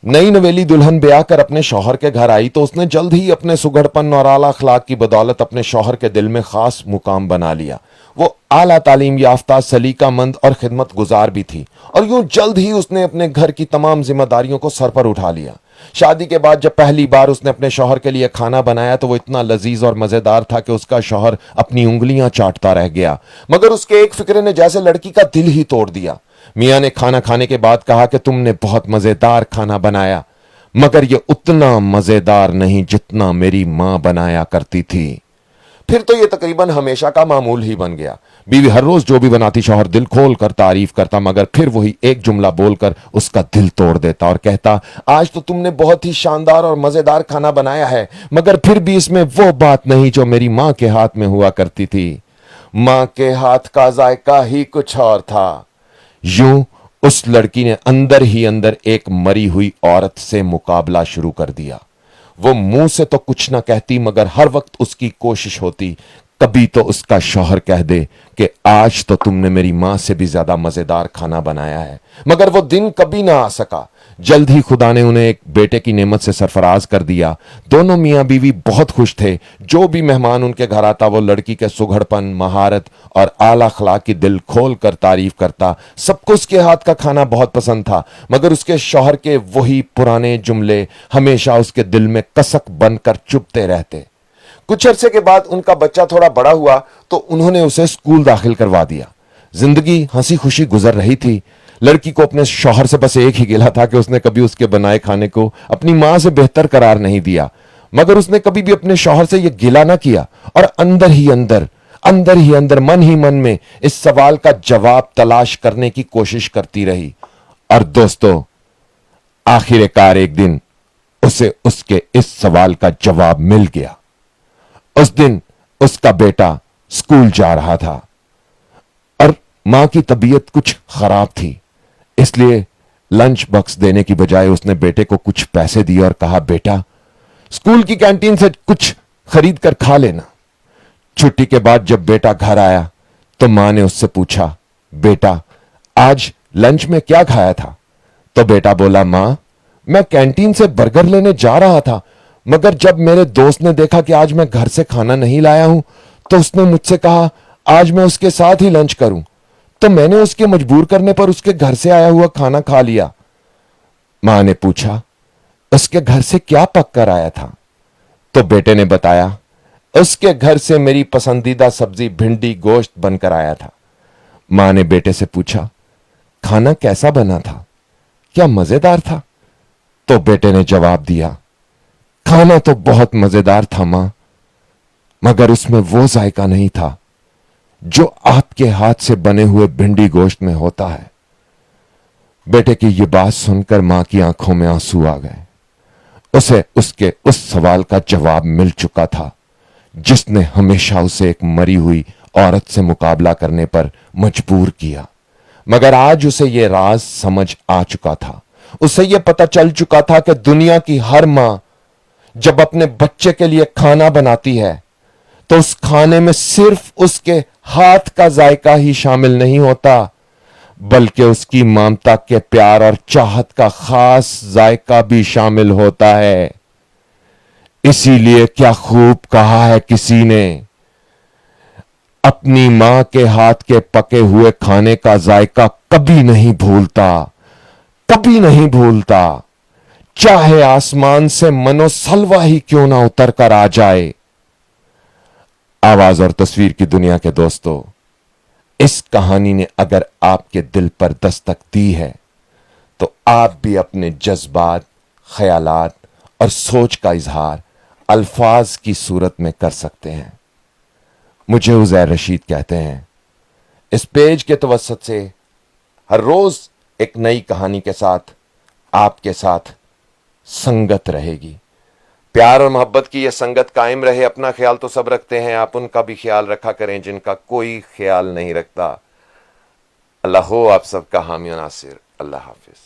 नई नवेली दुल्हन ब्याह कर अपने शौहर के घर आई तो उसने जल्द ही अपने सुघड़पन और आला अखलाक की बदौलत अपने शौहर के दिल में खास मुकाम बना लिया। वो आला तालीम याफ्ता, सलीकामंद और खिदमत गुजार भी थी और यूं जल्द ही उसने अपने घर की तमाम जिम्मेदारियों को सर पर उठा लिया। शादी के बाद जब पहली बार उसने अपने शौहर के लिए खाना बनाया तो वो इतना लजीज और मजेदार था कि उसका शौहर अपनी उंगलियां चाटता रह गया, मगर उसके एक फिक्रे ने जैसे लड़की का दिल ही तोड़ दिया। मियां ने खाना खाने के बाद कहा कि तुमने बहुत मजेदार खाना बनाया, मगर ये उतना मजेदार नहीं जितना मेरी मां बनाया करती थी। फिर तो ये तकरीबन हमेशा का मामूल ही बन गया। बीवी हर रोज जो भी बनाती शौहर दिल खोल कर तारीफ करता, मगर फिर वही एक जुमला बोलकर उसका दिल तोड़ देता और कहता, आज तो तुमने बहुत ही शानदार और मजेदार खाना बनाया है, मगर फिर भी इसमें वो बात नहीं जो मेरी मां के हाथ में हुआ करती थी। मां के हाथ का जायका ही कुछ और था। यूं उस लड़की ने अंदर ही अंदर एक मरी हुई औरत से मुकाबला शुरू कर दिया। वो मुंह से तो कुछ ना कहती, मगर हर वक्त उसकी कोशिश होती कभी तो उसका शौहर कह दे कि आज तो तुमने मेरी मां से भी ज्यादा मजेदार खाना बनाया है, मगर वो दिन कभी ना आ सका। जल्द ही खुदा ने उन्हें एक बेटे की नेमत से सरफराज कर दिया। दोनों मियां बीवी बहुत खुश थे। जो भी मेहमान उनके घर आता वो लड़की के सुघड़पन, महारत और आला अखलाक की दिल खोल कर तारीफ करता। सबको उसके हाथ का खाना बहुत पसंद था, मगर उसके शौहर के वही पुराने जुमले हमेशा उसके दिल में कसक बनकर चुभते रहते। कुछ अरसे के बाद उनका बच्चा थोड़ा बड़ा हुआ तो उन्होंने उसे स्कूल दाखिल करवा दिया। जिंदगी हंसी खुशी गुजर रही थी। लड़की को अपने शौहर से बस एक ही गिला था कि उसने कभी उसके बनाए खाने को अपनी मां से बेहतर करार नहीं दिया, मगर उसने कभी भी अपने शौहर से यह गिला ना किया और अंदर ही अंदर मन ही मन में इस सवाल का जवाब तलाश करने की कोशिश करती रही। और दोस्तों, आखिरकार एक दिन उसे उसके इस सवाल का जवाब मिल गया। उस दिन उसका बेटा स्कूल जा रहा था और मां की तबीयत कुछ खराब थी, इसलिए लंच बॉक्स देने की बजाय उसने बेटे को कुछ पैसे दिए और कहा, बेटा स्कूल की कैंटीन से कुछ खरीद कर खा लेना। छुट्टी के बाद जब बेटा घर आया तो मां ने उससे पूछा, बेटा आज लंच में क्या खाया था? तो बेटा बोला, मां मैं कैंटीन से बर्गर लेने जा रहा था, मगर जब मेरे दोस्त ने देखा कि आज मैं घर से खाना नहीं लाया हूं तो उसने मुझसे कहा आज मैं उसके साथ ही लंच करूं, तो मैंने उसके मजबूर करने पर उसके घर से आया हुआ खाना खा लिया। मां ने पूछा, उसके घर से क्या पक कर आया था? तो बेटे ने बताया, उसके घर से मेरी पसंदीदा सब्जी भिंडी गोश्त बनकर आया था। मां ने बेटे से पूछा, खाना कैसा बना था? क्या मजेदार था? तो बेटे ने जवाब दिया, खाना तो बहुत मजेदार था मां, मगर उसमें वो जायका नहीं था जो आपके हाथ से बने हुए भिंडी गोश्त में होता है। बेटे की यह बात सुनकर मां की आंखों में आंसू आ गए। उसे उसके उस सवाल का जवाब मिल चुका था जिसने हमेशा उसे एक मरी हुई औरत से मुकाबला करने पर मजबूर किया, मगर आज उसे यह राज समझ आ चुका था। उसे यह पता चल चुका था कि दुनिया की हर मां जब अपने बच्चे के लिए खाना बनाती है तो उस खाने में सिर्फ उसके हाथ का जायका ही शामिल नहीं होता, बल्कि उसकी ममता के प्यार और चाहत का खास जायका भी शामिल होता है। इसीलिए क्या खूब कहा है किसी ने, अपनी मां के हाथ के पके हुए खाने का जायका कभी नहीं भूलता, कभी नहीं भूलता, चाहे आसमान से मनोसलवा ही क्यों ना उतर कर आ जाए। आवाज और तस्वीर की दुनिया के दोस्तों, इस कहानी ने अगर आपके दिल पर दस्तक दी है तो आप भी अपने जज्बात, ख्यालात और सोच का इजहार अल्फाज की सूरत में कर सकते हैं। मुझे उज़ैर रशीद कहते हैं। इस पेज के तवस्सुत से हर रोज एक नई कहानी के साथ आपके साथ संगत रहेगी। प्यार और मोहब्बत की यह संगत कायम रहे। अपना ख्याल तो सब रखते हैं, आप उनका भी ख्याल रखा करें जिनका कोई ख्याल नहीं रखता। अल्लाह हो आप सबका हामी और नासिर। अल्लाह हाफिज।